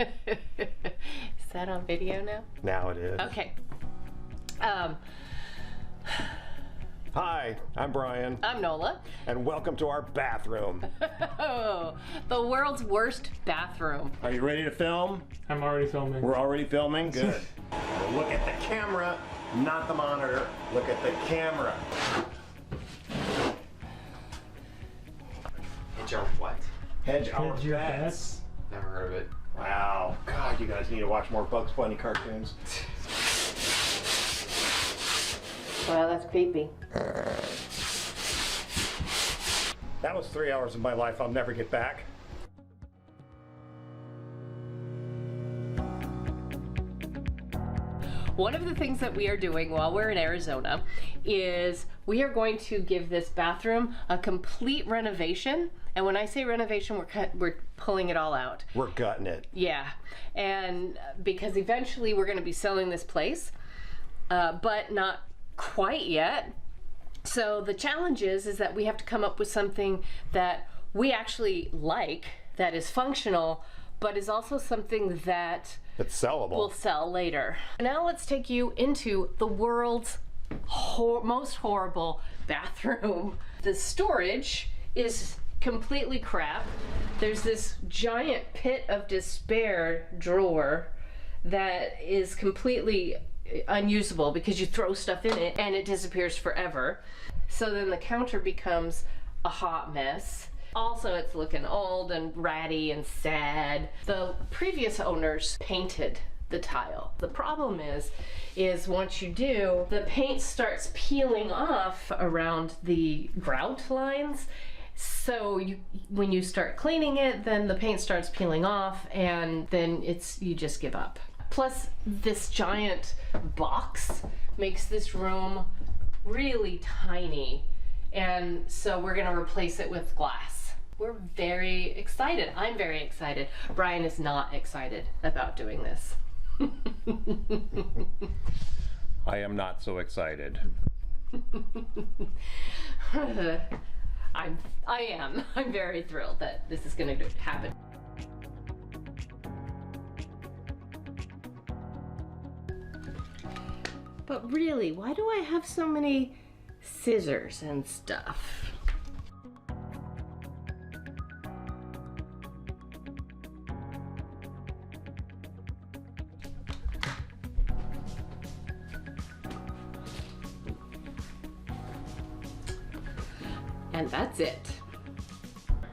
Is that on video now? Now it is. Okay. Hi, I'm Brian. I'm Nola. And welcome to our bathroom. Oh, the world's worst bathroom. Are you ready to film? I'm already filming. We're already filming? Good. Look at the camera, not the monitor. Look at the camera. Hedge our what? Hedge our your bets. Never heard of it. Wow. God, you guys need to watch more Bugs Bunny cartoons. Wow, that's creepy. That was 3 hours of my life I'll never get back. One of the things that we are doing while we're in Arizona is we are going to give this bathroom a complete renovation. And when I say renovation, we're pulling it all out. We're gutting it. Yeah, and because eventually we're going to be selling this place, but not quite yet. So the challenge is that we have to come up with something that we actually like, that is functional, but is also something that it's sellable. We'll sell later. Now let's take you into the world's most horrible bathroom. The storage is completely crap. There's this giant pit of despair drawer that is completely unusable because you throw stuff in it and it disappears forever. So then the counter becomes a hot mess. Also, it's looking old and ratty and sad. The previous owners painted the tile. The problem is once you do, the paint starts peeling off around the grout lines. So when you start cleaning it, then the paint starts peeling off and then you just give up. Plus, this giant box makes this room really tiny. And so we're gonna replace it with glass. We're very excited. I'm very excited. Brian is not excited about doing this. I am not so excited. I am. I'm very thrilled that this is gonna happen. But really, why do I have so many scissors and stuff? And that's it.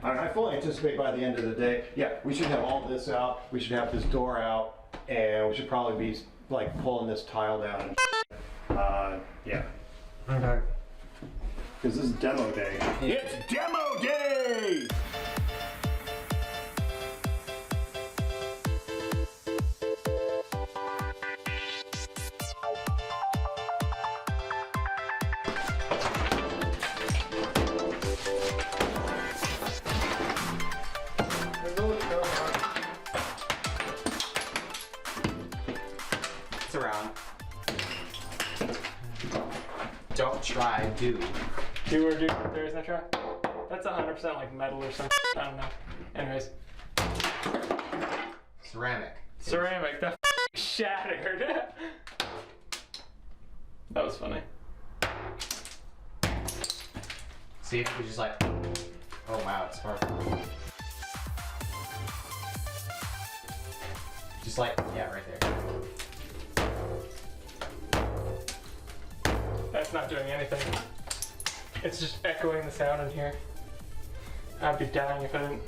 I fully anticipate by the end of the day, yeah, we should have all this out, we should have this door out, and we should probably be like pulling this tile down and yeah. Okay. Because this is demo day. It's demo day! It's around. Don't try, do. Do or do, there is no try. That's 100% like metal or something. I don't know. Anyways. Ceramic. Ceramic, that shattered. That was funny. See if we just like, oh wow, it's sparkling. Just like, yeah, right there. That's not doing anything. It's just echoing the sound in here. I'd be dying if I didn't.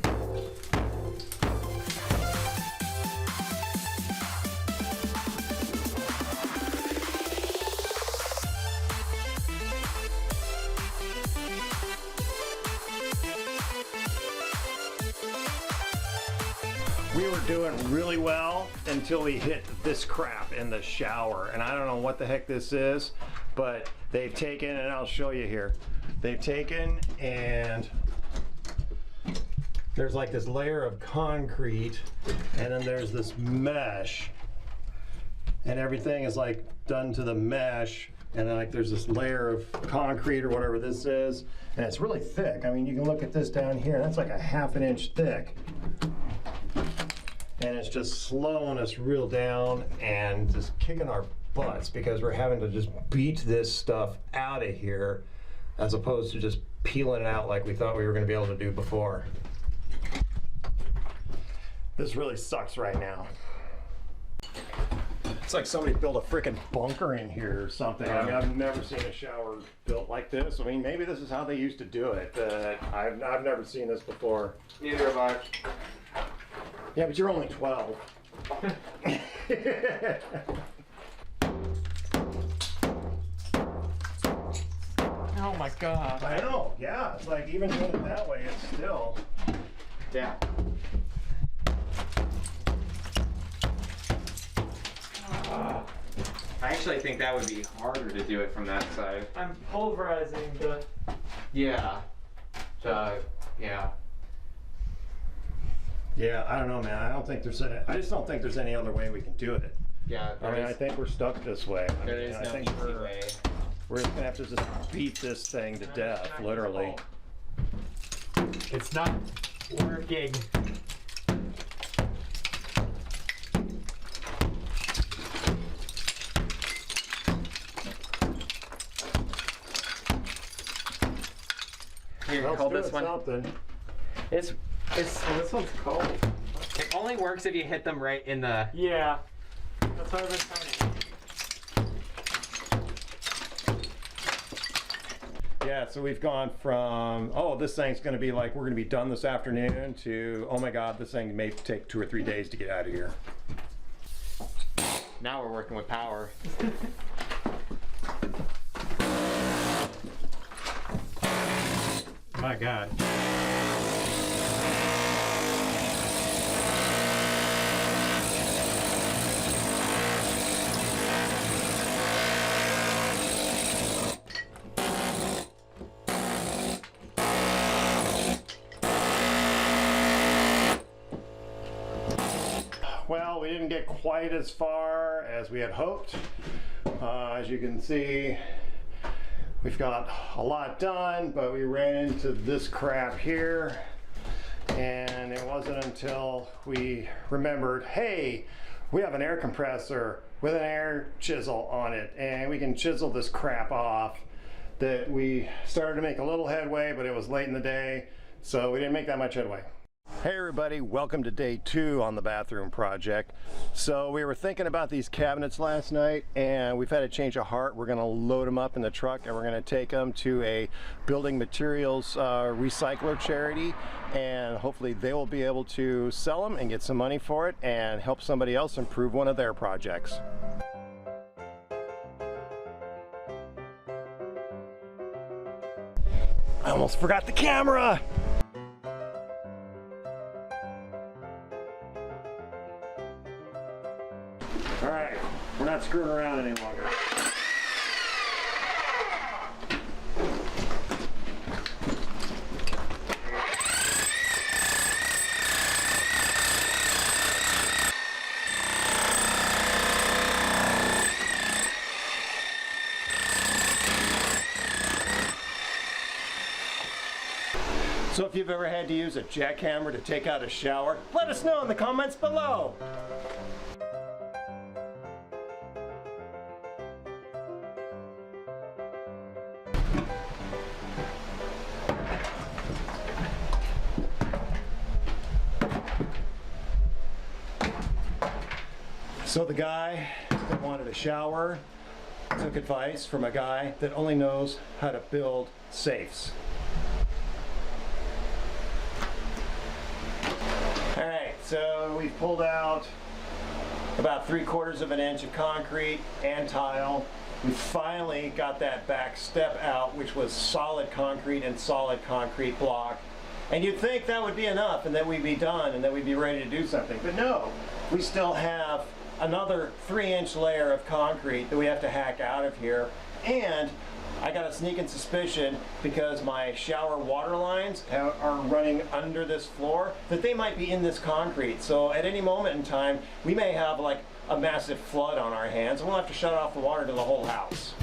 We were doing really well until we hit this crap in the shower. And I don't know what the heck this is, but they've taken, and I'll show you here. They've taken and there's like this layer of concrete and then there's this mesh and everything is like done to the mesh. And then like there's this layer of concrete or whatever this is. And it's really thick. I mean, you can look at this down here. That's like a 1/2 inch thick. and it's just slowing us real down and just kicking our butts because we're having to just beat this stuff out of here as opposed to just peeling it out like we thought we were going to be able to do before. This really sucks right now. It's like somebody built a freaking bunker in here or something. I mean, I've never seen a shower built like this. I mean, maybe this is how they used to do it, but I've never seen this before. Neither have I. Yeah, but you're only 12. Oh my god. I know, yeah. It's like even doing it that way, it's still. Yeah. I actually think that would be harder to do it from that side. I'm pulverizing the. Yeah. Yeah. Yeah, I don't know, man. I just don't think there's any other way we can do it. Yeah. I mean, I think we're stuck this way. There is I no think easy way. we're just gonna have to just beat this thing to death, literally. It's not working. Here, Let's hold do this one. something. It's this one's cold. It only works if you hit them right in the. Yeah. That's what I've been telling you. Yeah, so we've gone from, oh, this thing's gonna be like, we're gonna be done this afternoon, to, oh my God, this thing may take 2 or 3 days to get out of here. Now we're working with power. My God. Well, we didn't get quite as far as we had hoped. As you can see, we've got a lot done, but we ran into this crap here. And it wasn't until we remembered, hey, we have an air compressor with an air chisel on it, and we can chisel this crap off, that we started to make a little headway, but it was late in the day, so we didn't make that much headway. Hey everybody, welcome to day 2 on the bathroom project. So we were thinking about these cabinets last night, and we've had a change of heart. We're going to load them up in the truck and we're going to take them to a building materials recycler charity, and hopefully they will be able to sell them and get some money for it and help somebody else improve one of their projects. I almost forgot the camera! All right, we're not screwing around any longer. So if you've ever had to use a jackhammer to take out a shower, let us know in the comments below. So the guy that wanted a shower took advice from a guy that only knows how to build safes. All right, so we've pulled out about 3/4 of an inch of concrete and tile. We finally got that back step out, which was solid concrete and solid concrete block. And you'd think that would be enough and that we'd be done and that we'd be ready to do something. But no, we still have another 3-inch layer of concrete that we have to hack out of here. And I got a sneaking suspicion, because my shower water lines are running under this floor, that they might be in this concrete. So at any moment in time, we may have like a massive flood on our hands, and we'll have to shut off the water to the whole house.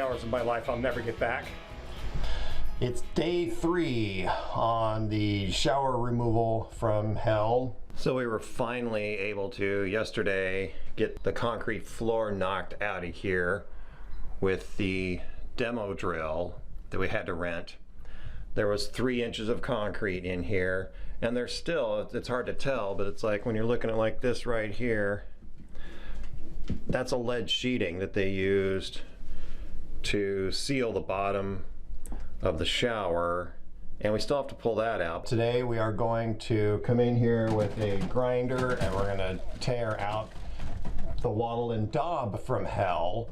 3 hours of my life I'll never get back. It's day 3 on the shower removal from hell. So we were finally able to, yesterday, get the concrete floor knocked out of here with the demo drill that we had to rent. There was 3 inches of concrete in here, and there's still, it's hard to tell, but it's like when you're looking at like this right here, that's a lead sheeting that they used to seal the bottom of the shower, and we still have to pull that out. Today we are going to come in here with a grinder and we're going to tear out the wattle and daub from hell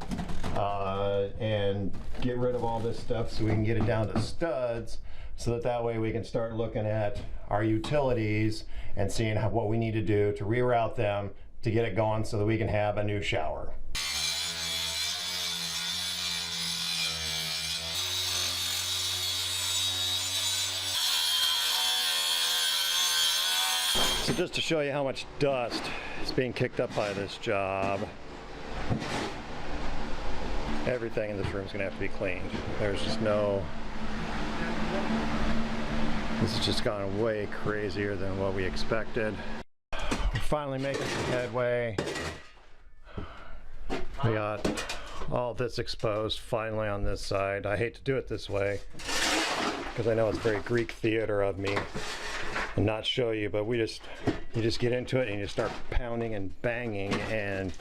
and get rid of all this stuff so we can get it down to studs, so that way we can start looking at our utilities and seeing what we need to do to reroute them to get it going so that we can have a new shower. So just to show you how much dust is being kicked up by this job, everything in this room is going to have to be cleaned. There's just no... This has just gone way crazier than what we expected. We're finally making some headway. We got all this exposed finally on this side. I hate to do it this way because I know it's very Greek theater of me and not show you, but you just get into it and you start pounding and banging, and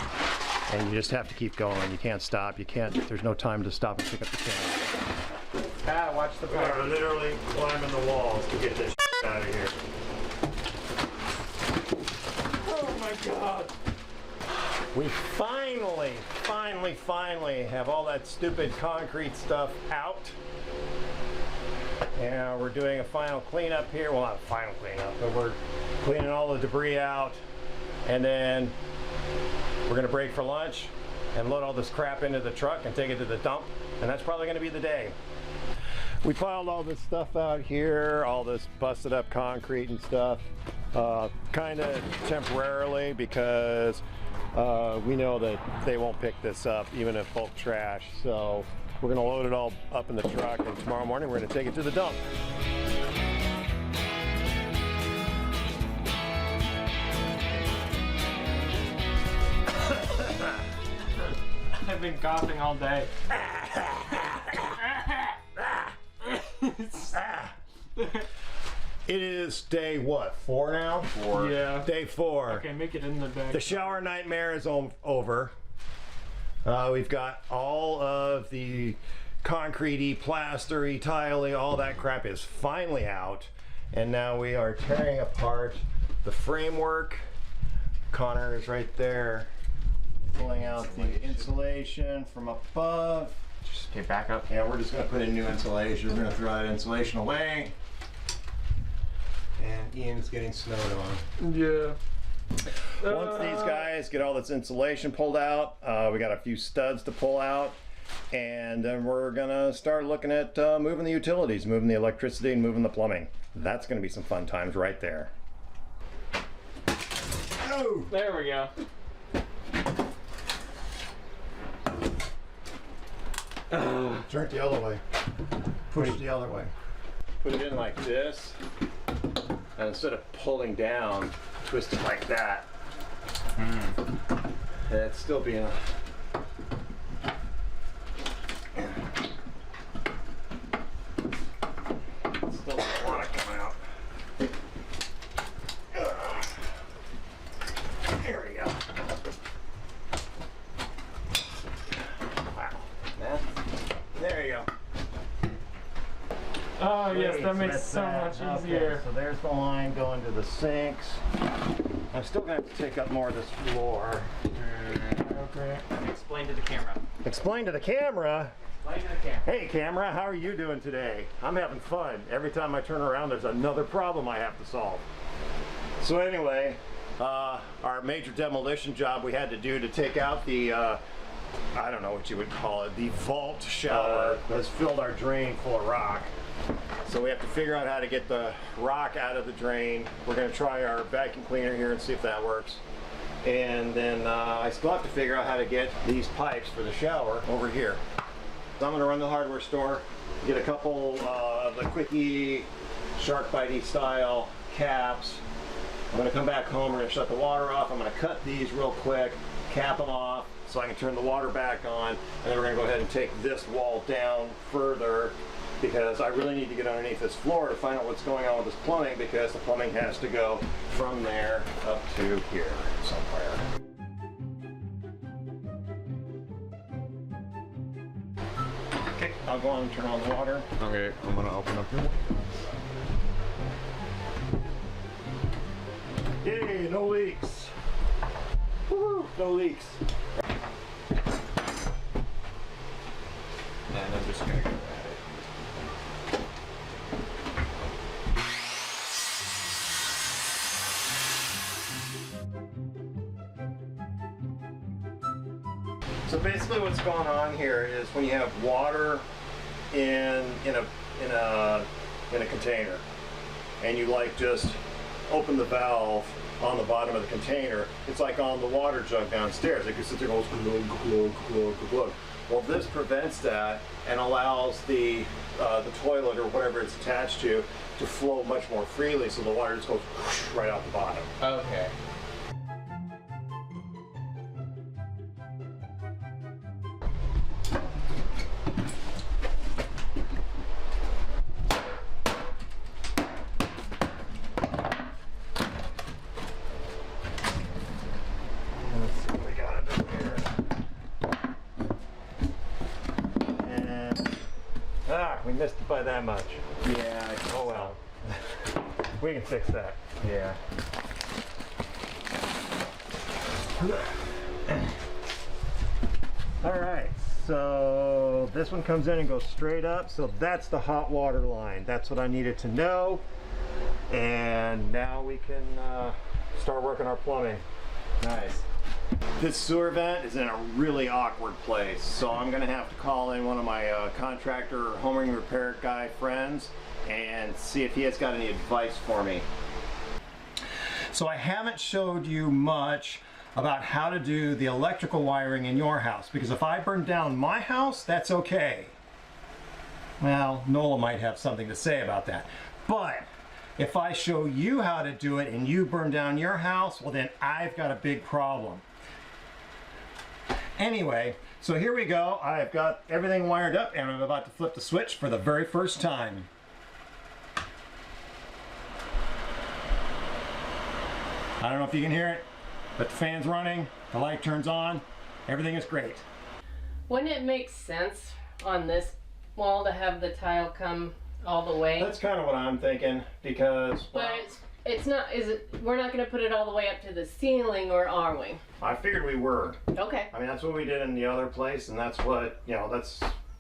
you just have to keep going. You can't stop. You can't. There's no time to stop and pick up the camera. Ah, watch the power. We're literally climbing the walls to get this out of here. Oh my god. We finally have all that stupid concrete stuff out. And we're doing a final cleanup here. Well, not a final cleanup, but we're cleaning all the debris out. And then we're gonna break for lunch and load all this crap into the truck and take it to the dump. And that's probably gonna be the day. We piled all this stuff out here, all this busted up concrete and stuff, kind of temporarily, because we know that they won't pick this up even if bulk trash. So we're gonna load it all up in the truck, and tomorrow morning we're gonna take it to the dump. I've been coughing all day. It is day what, 4 now? 4. Yeah. Day 4. Okay, make it in the bag. The shower nightmare is over. We've got all of the concrete-y, plastery, tile-y, all that crap is finally out. And now we are tearing apart the framework. Connor is right there pulling out the insulation from above. Okay, back up. Yeah, we're just going to put in new insulation. We're going to throw that insulation away. And Ian's getting snowed on. Yeah. Once these guys get all this insulation pulled out, we got a few studs to pull out, and then we're gonna start looking at moving the utilities, moving the electricity, and moving the plumbing. That's gonna be some fun times right there. Oh! There we go. Turn it the other way. Push it the other way. Put it in like this, and instead of pulling down, twist it like that. And it's still being still a lot coming out. There we go. Wow. There you go. Oh yes, that makes so much easier. Okay, so there's the line going to the sinks. I'm still going to have to take up more of this floor. Okay. Explain to the camera. Explain to the camera? Explain to the camera. Hey camera, how are you doing today? I'm having fun. Every time I turn around, there's another problem I have to solve. So anyway, our major demolition job we had to do to take out the, I don't know what you would call it, the vault shower has filled our drain full of rock. So we have to figure out how to get the rock out of the drain. We're going to try our vacuum cleaner here and see if that works. And then I still have to figure out how to get these pipes for the shower over here. I'm gonna run to the hardware store, get a couple of the quickie shark bitey style caps. I'm gonna come back home, we're gonna shut the water off. I'm gonna cut these real quick, cap them off so I can turn the water back on, and then we're gonna go ahead and take this wall down further because I really need to get underneath this floor to find out what's going on with this plumbing, because the plumbing has to go from there up to here somewhere. Okay, I'll go on and turn on the water. Okay, I'm gonna open up your window. Yay, no leaks. Woohoo, no leaks. And I'm just gonna go at it. So basically what's going on here is when you have water in a container and you like just open the valve on the bottom of the container, it's like on the water jug downstairs. It can sit there and goes glug, glug, glug, glug. Well, this prevents that and allows the toilet or whatever it's attached to flow much more freely, so the water just goes whoosh, right out the bottom. Okay. We missed it by that much. Yeah. Oh well. We can fix that. Yeah. All right, so this one comes in and goes straight up. So that's the hot water line. That's what I needed to know. And now we can start working our plumbing. Nice. This sewer vent is in a really awkward place, so I'm gonna have to call in one of my contractor homering repair guy friends and see if he has got any advice for me. So I haven't showed you much about how to do the electrical wiring in your house, because if I burn down my house, that's okay. Well, Nola might have something to say about that. But if I show you how to do it and you burn down your house, well then I've got a big problem. Anyway, so here we go. I've got everything wired up and I'm about to flip the switch for the very first time. I don't know if you can hear it, but the fan's running, the light turns on, everything is great. Wouldn't it make sense on this wall to have the tile come all the way? That's kind of what I'm thinking, because But it's not, we're not going to put it all the way up to the ceiling, or are we? I figured we were. Okay. I mean, that's what we did in the other place, and that's what,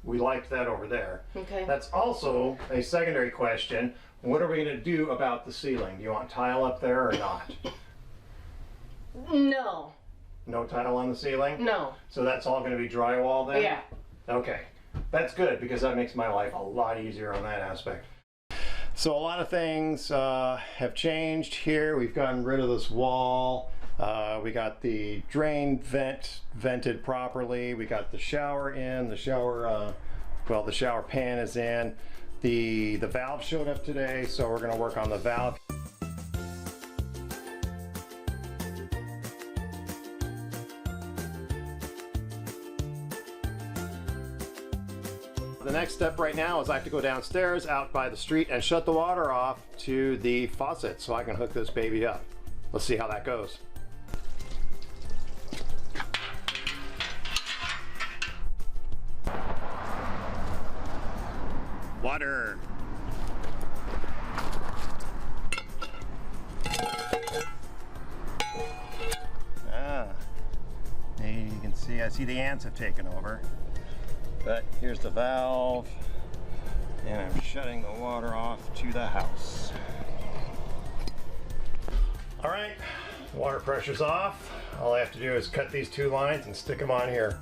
we liked that over there. Okay. That's also a secondary question. What are we going to do about the ceiling? Do you want tile up there or not? No. No tile on the ceiling? No. So that's all going to be drywall then? Yeah. Okay. That's good, because that makes my life a lot easier on that aspect. So a lot of things have changed here. We've gotten rid of this wall. We got the drain vent vented properly. We got the shower in. The shower, the shower pan is in. The valve showed up today, so we're going to work on the valve. The next step right now is I have to go downstairs out by the street and shut the water off to the faucet so I can hook this baby up. Let's see how that goes. Water. You can see, I see the ants have taken over. But here's the valve, and I'm shutting the water off to the house. All right, water pressure's off. All I have to do is cut these two lines and stick them on here.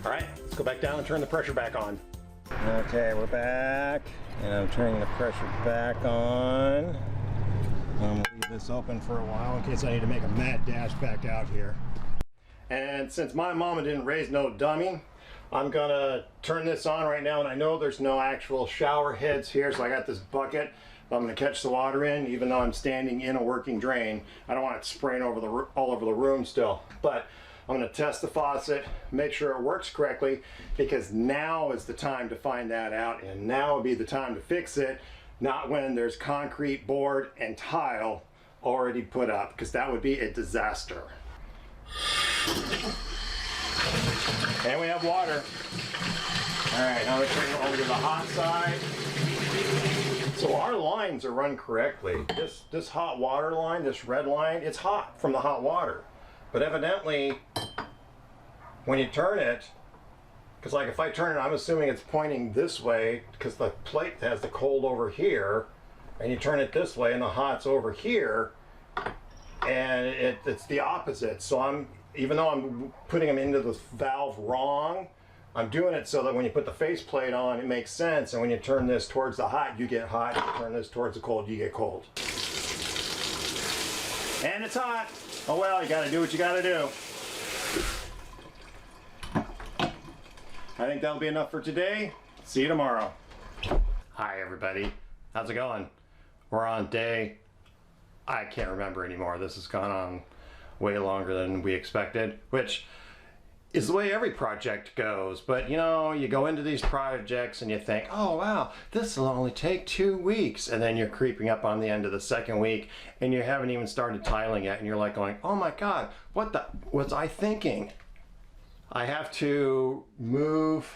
All right, let's go back down and turn the pressure back on. Okay, we're back, and I'm turning the pressure back on. I'm gonna leave this open for a while in case I need to make a mad dash back out here. And since my mama didn't raise no dummy, I'm gonna turn this on right now, and I know there's no actual shower heads here, so I got this bucket. I'm gonna catch the water in, even though I'm standing in a working drain. I don't want it spraying over all over the room still. But I'm gonna test the faucet, make sure it works correctly, because now is the time to find that out, and now would be the time to fix it, not when there's concrete, board, and tile already put up, because that would be a disaster. And we have water. All right, now we're turning over to the hot side. So our lines are run correctly. This hot water line, this red line, it's hot from the hot water. But evidently, when you turn it, because like if I turn it, I'm assuming it's pointing this way because the plate has the cold over here, and you turn it this way and the hot's over here, and it's the opposite. So even though I'm putting them into the valve wrong, I'm doing it so that when you put the faceplate on, it makes sense. And when you turn this towards the hot, you get hot. You turn this towards the cold, you get cold. And it's hot. Oh well, you gotta do what you gotta do. I think that'll be enough for today. See you tomorrow. Hi everybody. How's it going? We're on day, I can't remember anymore. This has gone on way longer than we expected, which is the way every project goes. But you know, you go into these projects and you think, oh wow, this will only take 2 weeks, and then you're creeping up on the end of the second week and you haven't even started tiling yet, and you're like going, oh my god, what was I thinking? I have to move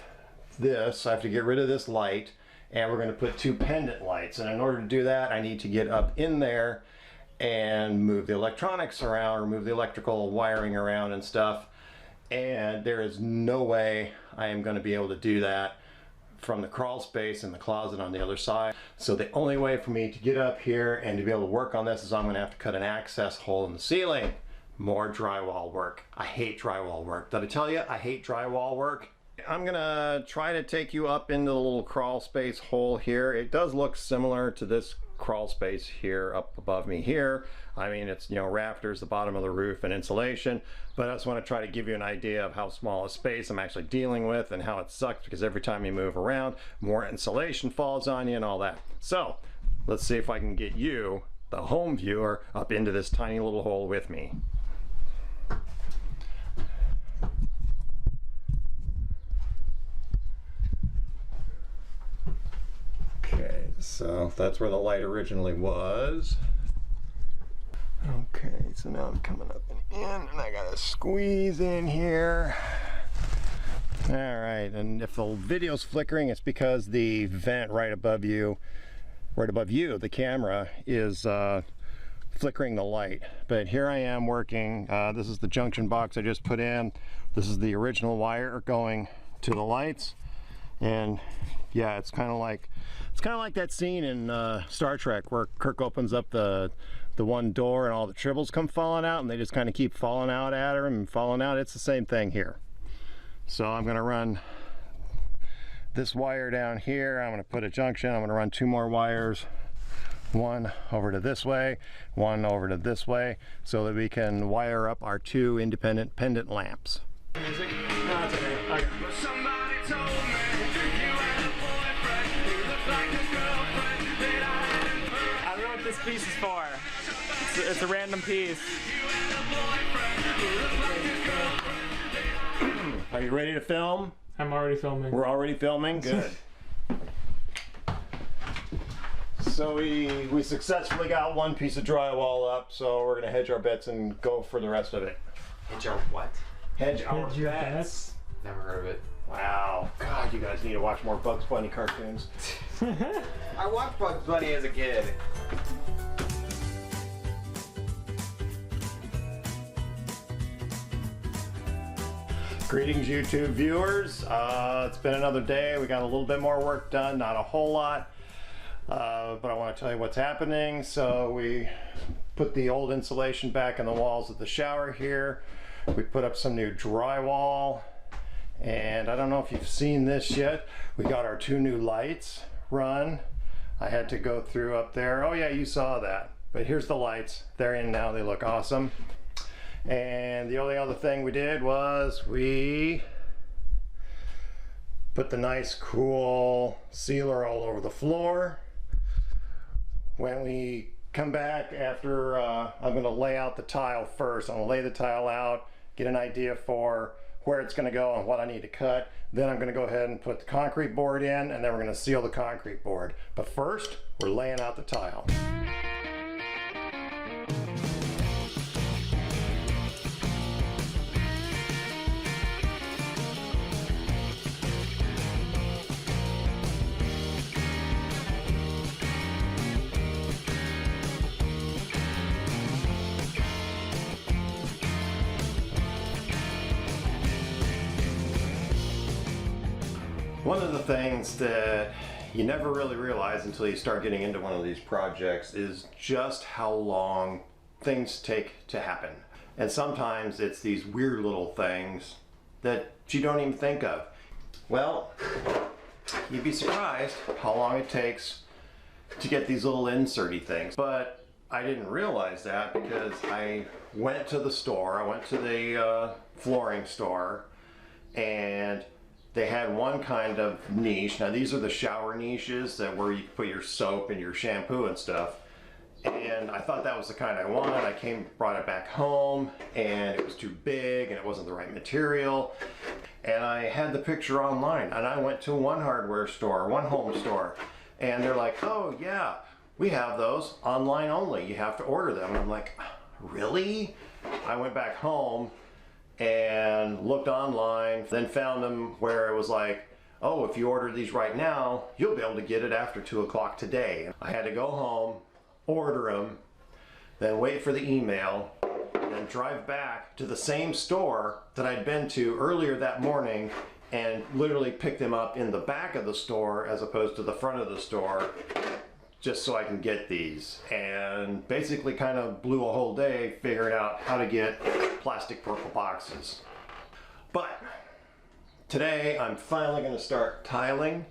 this, I have to get rid of this light, and we're going to put 2 pendant lights, and in order to do that I need to get up in there and move the electronics around, or move the electrical wiring around and stuff. And there is no way I am going to be able to do that from the crawl space in the closet on the other side. So the only way for me to get up here and to be able to work on this is I'm going to have to cut an access hole in the ceiling. More drywall work. I hate drywall work. Did I tell you I hate drywall work? I'm gonna try to take you up into the little crawl space hole here. It does look similar to this crawl space here up above me here. I mean, it's, you know, rafters, the bottom of the roof, and insulation, but I just want to try to give you an idea of how small a space I'm actually dealing with and how it sucks, because every time you move around, more insulation falls on you and all that. So let's see if I can get you, the home viewer, up into this tiny little hole with me. Okay, so that's where the light originally was. Okay, so now I'm coming up and in, and I gotta squeeze in here. All right, and if the video's flickering, it's because the vent right above you, the camera, is flickering the light. But here I am working. This is the junction box I just put in. This is the original wire going to the lights, and yeah, it's kind of like that scene in Star Trek where Kirk opens up the one door and all the tribbles come falling out, and they just kind of keep falling out at her and falling out. It's the same thing here. So I'm going to run this wire down here. I'm going to put a junction. I'm going to run 2 more wires, one over to this way, one over to this way, so that we can wire up our 2 independent pendant lamps. Music? No, it's okay. Okay. Somebody told me you had a boyfriend who looked like a girlfriend that I hadn't heard. I don't know what this piece is for. It's a random piece. Are you ready to film? I'm already filming. We're already filming? Good. So we successfully got 1 piece of drywall up, so we're gonna hedge our bets and go for the rest of it. Hedge our what? Hedge our Hedge your bets. Never heard of it. Wow. God, you guys need to watch more Bugs Bunny cartoons. I watched Bugs Bunny as a kid. Greetings, YouTube viewers. It's been another day. We got a little bit more work done, not a whole lot, but I want to tell you what's happening. So we put the old insulation back in the walls of the shower here. We put up some new drywall, and I don't know if you've seen this yet. We got our 2 new lights run. I had to go through up there. Oh yeah, you saw that. But here's the lights. They're in now. They look awesome. And the only other thing we did was we put the nice cool sealer all over the floor. When we come back after, I'm going to lay out the tile first. I'm going to lay the tile out, get an idea for where it's going to go and what I need to cut. Then I'm going to go ahead and put the concrete board in, and then we're going to seal the concrete board. But first, we're laying out the tile. One of the things that you never really realize until you start getting into one of these projects is just how long things take to happen. And sometimes it's these weird little things that you don't even think of. Well, you'd be surprised how long it takes to get these little inserty things. But I didn't realize that because I went to the store, I went to the flooring store, and they had one kind of niche. Now these are the shower niches that where you put your soap and your shampoo and stuff. And I thought that was the kind I wanted. I brought it back home, and it was too big and it wasn't the right material. And I had the picture online, and I went to one hardware store, one home store, and they're like, oh yeah, we have those online only. You have to order them. And I'm like, really? I went back home and looked online, then found them where it was like, oh, if you order these right now, you'll be able to get it after 2 o'clock today. I had to go home, order them, then wait for the email, and then drive back to the same store that I'd been to earlier that morning and literally pick them up in the back of the store as opposed to the front of the store, just so I can get these. And basically kind of blew a whole day figuring out how to get plastic purple boxes. But today I'm finally going to start tiling.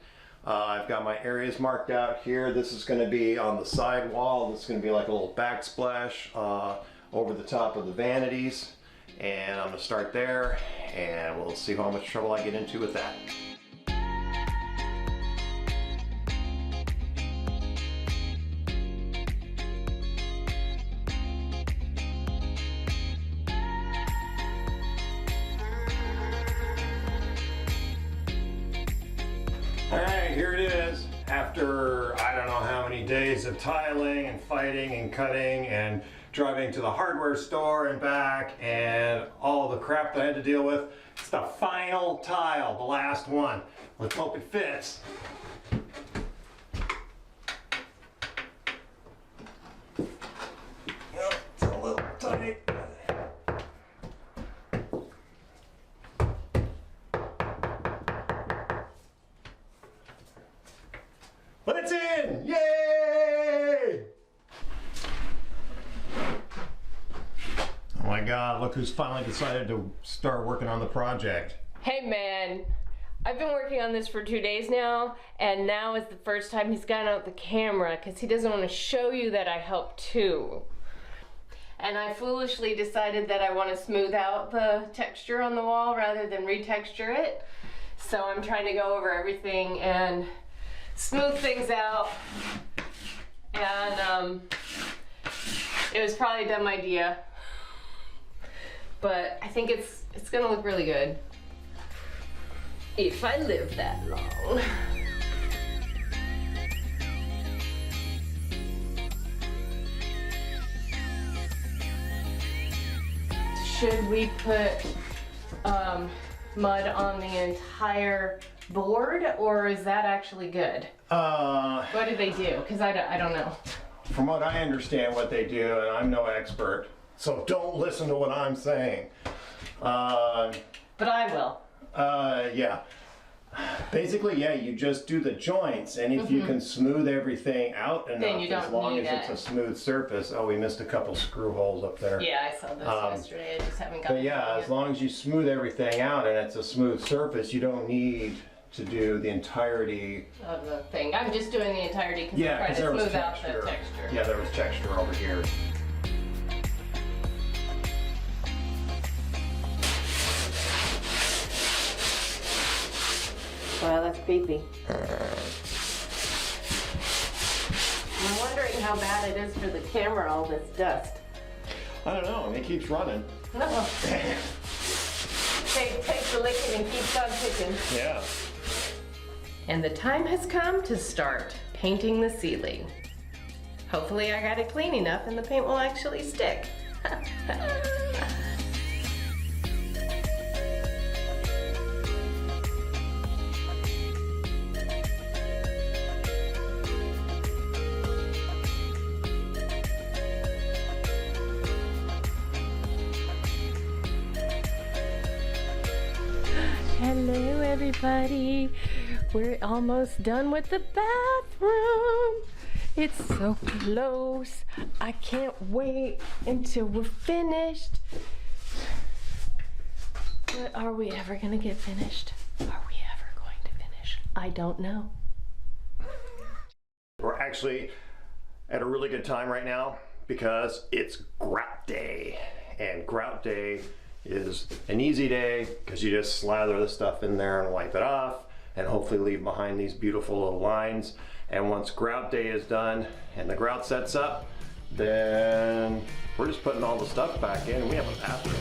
I've got my areas marked out here. This is going to be on the side wall. This is going to be like a little backsplash over the top of the vanities. And I'm going to start there, and we'll see how much trouble I get into with that. Alright, here it is. After I don't know how many days of tiling and fighting and cutting and driving to the hardware store and back and all the crap that I had to deal with, it's the final tile, the last one. Let's hope it fits. Yep, it's a little tight. But it's in! Yay! Oh my God, look who's finally decided to start working on the project. Hey man, I've been working on this for 2 days now, and now is the first time he's gotten out the camera because he doesn't want to show you that I helped too. And I foolishly decided that I want to smooth out the texture on the wall rather than retexture it. So I'm trying to go over everything and smooth things out. And it was probably a dumb idea, but I think it's gonna look really good if I live that long. Should we put mud on the entire board, or is that actually good? What do they do? Because I don't know. From what I understand what they do, and I'm no expert, so don't listen to what I'm saying. But I will. Yeah. Basically, yeah, you just do the joints, and if you can smooth everything out enough, Then you don't as long need as it's a smooth surface. Oh, we missed a couple screw holes up there. Yeah, I saw this yesterday. I just haven't got But yeah, as long as you smooth everything out and it's a smooth surface, you don't need to do the entirety. Of the thing. I'm just doing the entirety because Yeah, I'm trying because to there was smooth out texture. the texture. Yeah, there was texture over here. Wow, that's creepy. I'm wondering how bad it is for the camera, all this dust. I don't know, it keeps running. No. Takes the licking and keeps on ticking. Yeah. And the time has come to start painting the ceiling. Hopefully I got it clean enough and the paint will actually stick. Hello everybody. We're almost done with the bathroom. It's so close. I can't wait until we're finished. But are we ever gonna get finished? Are we ever going to finish? I don't know. We're actually at a really good time right now because it's grout day. And grout day is an easy day because you just slather the stuff in there and wipe it off and hopefully leave behind these beautiful little lines. And once grout day is done and the grout sets up, then we're just putting all the stuff back in and we have a bathroom.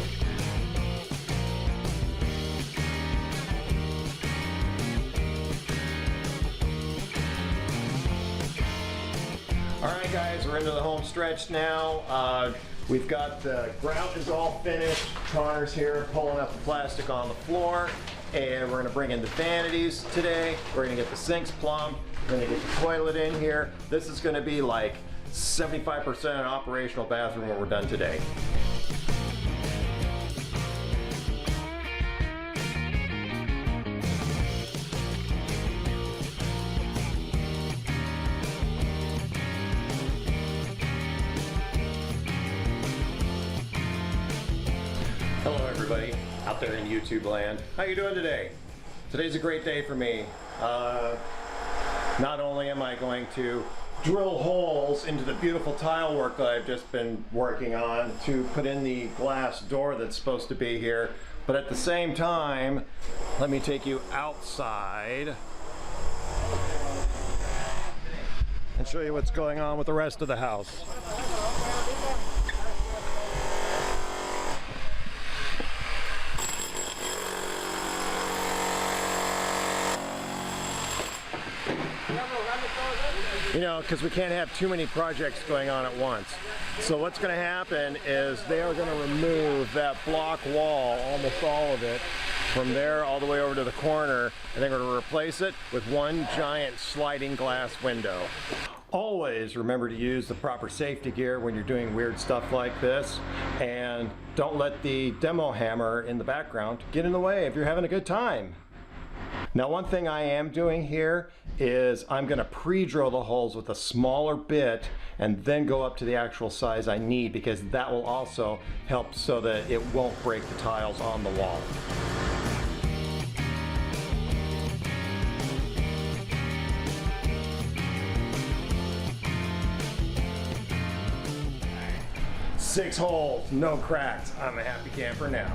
All right guys, we're into the home stretch now. We've got the grout is all finished. Connor's here pulling up the plastic on the floor. And we're gonna bring in the vanities today. We're gonna get the sinks plumbed. We're gonna get the toilet in here. This is gonna be like 75% an operational bathroom when we're done today. Hello everybody out there in YouTube land. How you doing today? Today's a great day for me. Not only am I going to drill holes into the beautiful tile work that I've just been working on to put in the glass door that's supposed to be here, but at the same time, let me take you outside and show you what's going on with the rest of the house. You know, because we can't have too many projects going on at once. So what's going to happen is they are going to remove that block wall, almost all of it, from there all the way over to the corner, and they're going to replace it with one giant sliding glass window. Always remember to use the proper safety gear when you're doing weird stuff like this, and don't let the demo hammer in the background get in the way if you're having a good time. Now one thing I am doing here is I'm going to pre-drill the holes with a smaller bit and then go up to the actual size I need, because that will also help so that it won't break the tiles on the wall. Six holes, no cracks. I'm a happy camper now.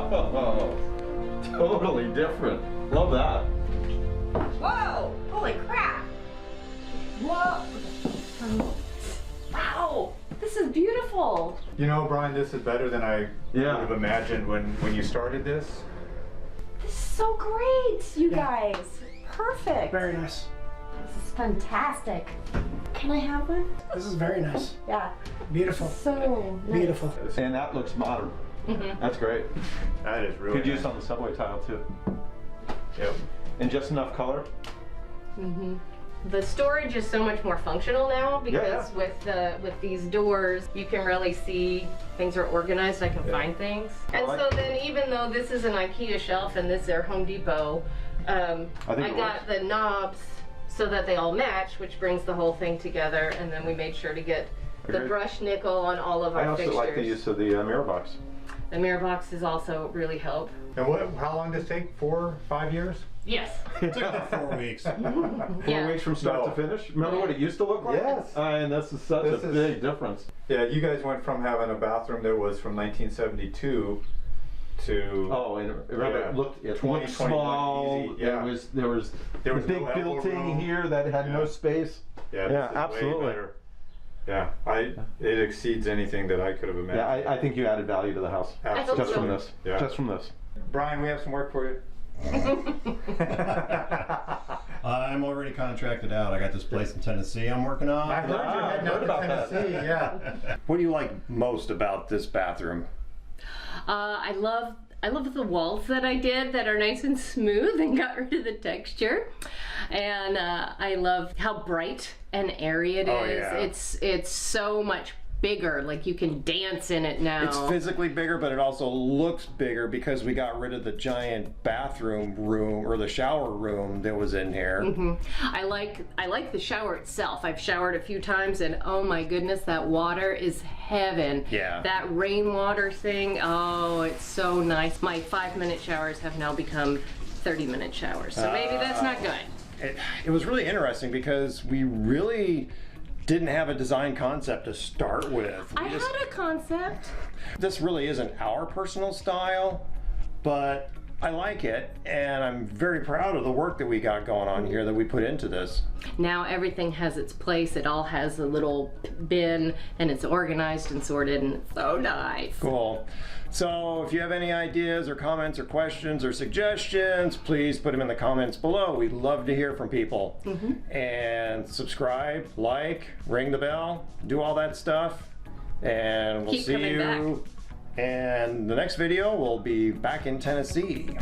Oh, totally different. Love that. Whoa! Holy crap! Whoa! Wow! This is beautiful! You know, Brian, this is better than I would have imagined when you started this. This is so great, you guys! Perfect! Very nice. This is fantastic. Can I have one? This is very nice. Yeah. Beautiful. So nice. Beautiful. And that looks modern. That's great. That is really Could use nice. on the subway tile too. Yep. And just enough color. The storage is so much more functional now because with these doors, you can really see things are organized. I can find things. And so then, even though this is an IKEA shelf and this is their Home Depot, I got the knobs so that they all match, which brings the whole thing together. And then we made sure to get the brush nickel on all of our I also fixtures. like the use of the mirror box. The mirror boxes also really help. And how long does it take? 4 or 5 years? Yes. It took about 4 weeks. 4 weeks from start to finish. Remember what it used to look like? Yes. And this is such a big difference. Yeah, you guys went from having a bathroom that was from 1972 to And remember, it looked 20, small. 21 easy. Yeah. There was There the was big no elbow built-in room. here that had no space. Yeah, this is way absolutely. better. Yeah, it exceeds anything that I could have imagined. Yeah, I think you added value to the house. Absolutely. Just from this. Yeah. Just from this. Brian, we have some work for you. I'm already contracted out. I got this place in Tennessee I'm working on. I heard you're heading out to Tennessee. Yeah. What do you like most about this bathroom? I love the walls that I did that are nice and smooth and got rid of the texture. And I love how bright and airy it is. Oh, yeah. It's so much bigger, like you can dance in it now. It's physically bigger, but it also looks bigger because we got rid of the giant bathroom room or the shower room that was in here. I like the shower itself. I've showered a few times and oh my goodness, that water is heaven. Yeah. That rainwater thing, oh, it's so nice. My 5-minute showers have now become 30-minute showers, so maybe that's not good. It was really interesting because we really didn't have a design concept to start with. I had a concept. This really isn't our personal style, but I like it, and I'm very proud of the work that we got going on here that we put into this. Now everything has its place. It all has a little bin, and it's organized and sorted, and it's so nice. Cool. So if you have any ideas or comments or questions or suggestions, please put them in the comments below. We'd love to hear from people. And subscribe, like, ring the bell, do all that stuff. And we'll Keep see coming you. And the next video will be back in Tennessee.